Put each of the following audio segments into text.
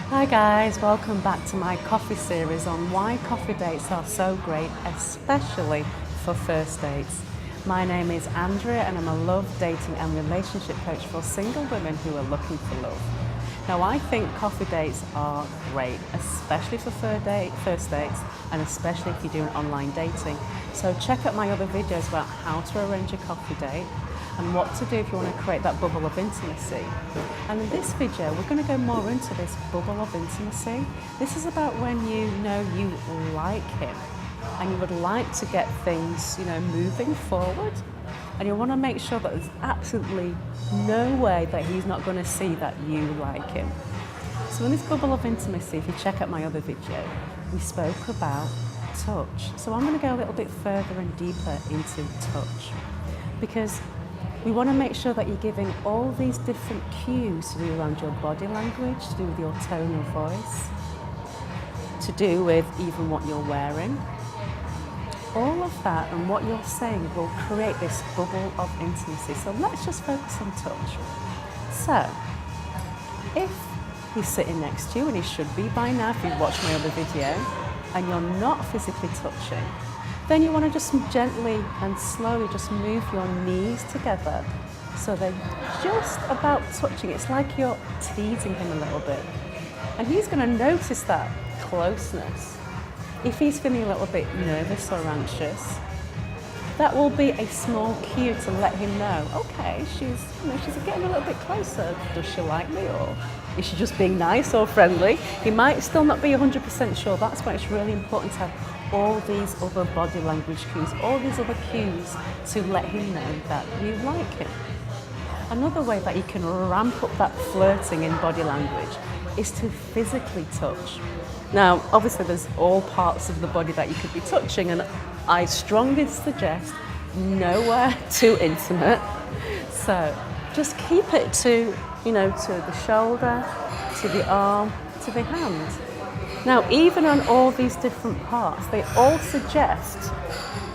Hi guys, welcome back to my coffee series on why coffee dates are so great, especially for first dates. My name is Andrea and I'm a love, dating and relationship coach for single women who are looking for love. Now I think coffee dates are great, especially for first dates and especially if you're doing online dating. So check out my other videos about how to arrange a coffee date and what to do if you want to create that bubble of intimacy. And in this video, we're going to go more into this bubble of intimacy. This is about when you know you like him and you would like to get things, moving forward. And you want to make sure that there's absolutely no way that he's not going to see that you like him. So in this bubble of intimacy, if you check out my other video, we spoke about touch. So I'm going to go a little bit further and deeper into touch, because we want to make sure that you're giving all these different cues to do around your body language, to do with your tone of voice, to do with even what you're wearing. All of that and what you're saying will create this bubble of intimacy. So let's just focus on touch. So, if he's sitting next to you, and he should be by now if you've watched my other video, and you're not physically touching, then you want to just gently and slowly just move your knees together so they're just about touching. It's like you're teasing him a little bit. And he's going to notice that closeness. If he's feeling a little bit nervous or anxious, that will be a small cue to let him know, okay, she's getting a little bit closer. Does she like me, or is she just being nice or friendly? He might still not be 100% sure. That's why it's really important to have all these other body language cues, all these other cues to let him know that you like him. Another way that you can ramp up that flirting in body language is to physically touch. Now, obviously there's all parts of the body that you could be touching, and I strongly suggest nowhere too intimate. So just keep it to, to the shoulder, to the arm, to the hand. Now, even on all these different parts, they all suggest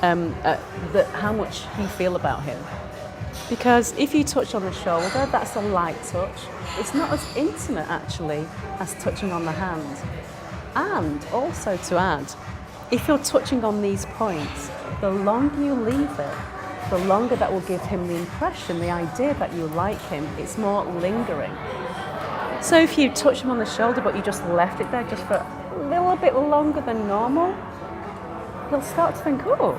that how much you feel about him. Because if you touch on the shoulder, that's a light touch. It's not as intimate, actually, as touching on the hand. And also to add, if you're touching on these points, the longer you leave it, the longer that will give him the impression, the idea that you like him. It's more lingering. So if you touch him on the shoulder, but you just left it there just for a little bit longer than normal, he'll start to think, oh,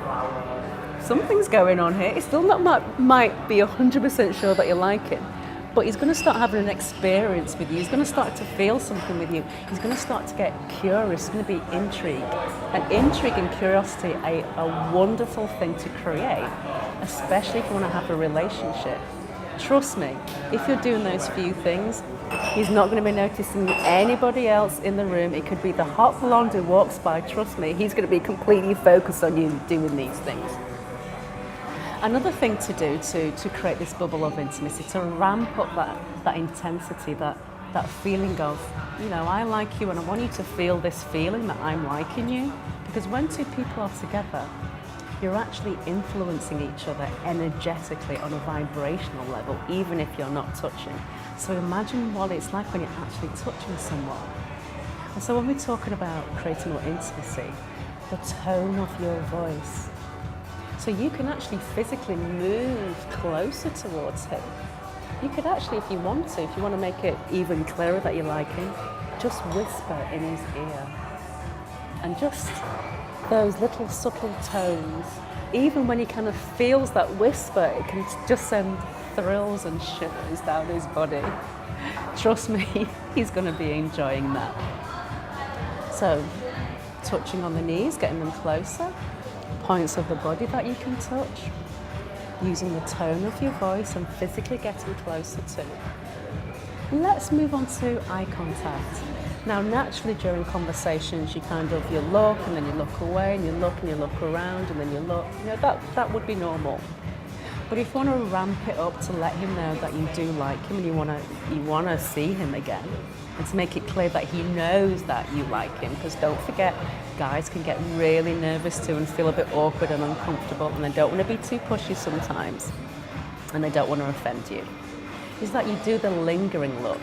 something's going on here. He still might be 100% sure that you like him, but he's going to start having an experience with you. He's going to start to feel something with you. He's going to start to get curious. It's going to be intrigue. And intrigue and curiosity are a wonderful thing to create, especially if you want to have a relationship. Trust me, if you're doing those few things, he's not going to be noticing anybody else in the room. It could be the hot blonde who walks by. Trust me, he's going to be completely focused on you doing these things. Another thing to do to create this bubble of intimacy, to ramp up that intensity, that feeling of, I like you and I want you to feel this feeling that I'm liking you. Because when two people are together, you're actually influencing each other energetically on a vibrational level, even if you're not touching. So imagine what it's like when you're actually touching someone. And so when we're talking about creating more intimacy, the tone of your voice. So you can actually physically move closer towards him. You could actually, if you want to make it even clearer that you like him, just whisper in his ear. And just those little subtle tones, even when he kind of feels that whisper, it can just send thrills and shivers down his body. Trust me, he's going to be enjoying that. So, touching on the knees, getting them closer, points of the body that you can touch, using the tone of your voice and physically getting closer to. Let's move on to eye contact. Now, naturally during conversations, you look and then you look away and you look around and then you look, that would be normal. But if you want to ramp it up to let him know that you do like him and you want to see him again, and to make it clear that he knows that you like him, because don't forget, guys can get really nervous too and feel a bit awkward and uncomfortable, and they don't want to be too pushy sometimes, and they don't want to offend you, is that you do the lingering look.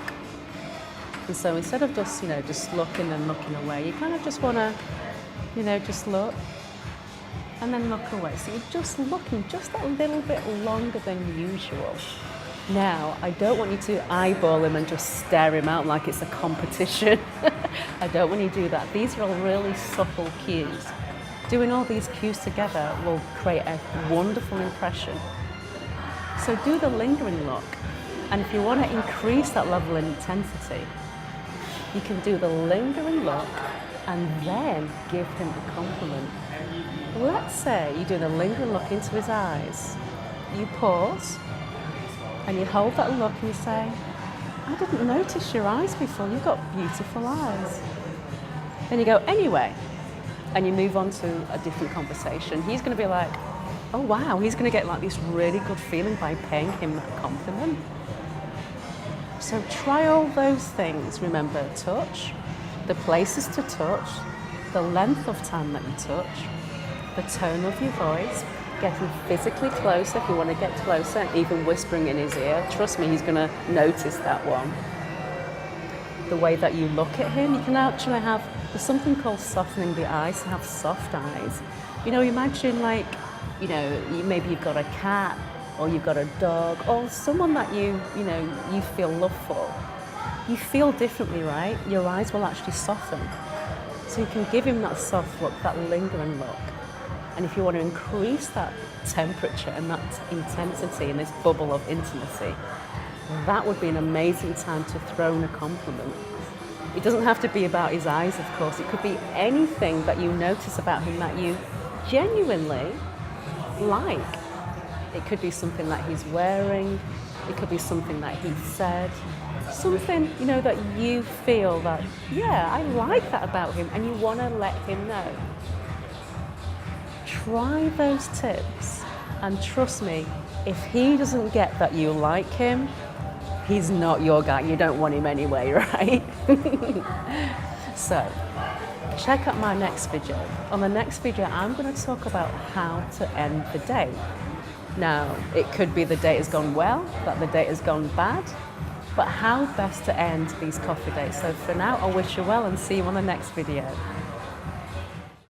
And so instead of just, just looking and looking away, you kind of just want to, just look and then look away. So you're just looking just a little bit longer than usual. Now, I don't want you to eyeball him and just stare him out like it's a competition. I don't want you to do that. These are all really subtle cues. Doing all these cues together will create a wonderful impression. So do the lingering look. And if you want to increase that level of intensity, you can do the lingering look and then give him a compliment. Let's say you do the lingering look into his eyes. You pause and you hold that look and you say, I didn't notice your eyes before, you've got beautiful eyes. Then you go, anyway, and you move on to a different conversation. He's going to be like, oh wow, he's going to get like this really good feeling by paying him that compliment. So try all those things. Remember, touch, the places to touch, the length of time that you touch, the tone of your voice, getting physically closer if you want to get closer, and even whispering in his ear. Trust me, he's going to notice that one. The way that you look at him, you can actually have, there's something called softening the eyes, to have soft eyes. Imagine like, maybe you've got a cat, or you've got a dog, or someone that you feel love for. You feel differently, right? Your eyes will actually soften. So you can give him that soft look, that lingering look. And if you want to increase that temperature and that intensity in this bubble of intimacy, that would be an amazing time to throw in a compliment. It doesn't have to be about his eyes, of course. It could be anything that you notice about him that you genuinely like. It could be something that he's wearing. It could be something that he said. Something, that you feel that, yeah, I like that about him, and you want to let him know. Try those tips, and trust me, if he doesn't get that you like him, he's not your guy. You don't want him anyway, right? So, check out my next video. On the next video, I'm going to talk about how to end the date. Now, it could be the date has gone well, that the date has gone bad, but how best to end these coffee dates. So for now, I wish you well and see you on the next video.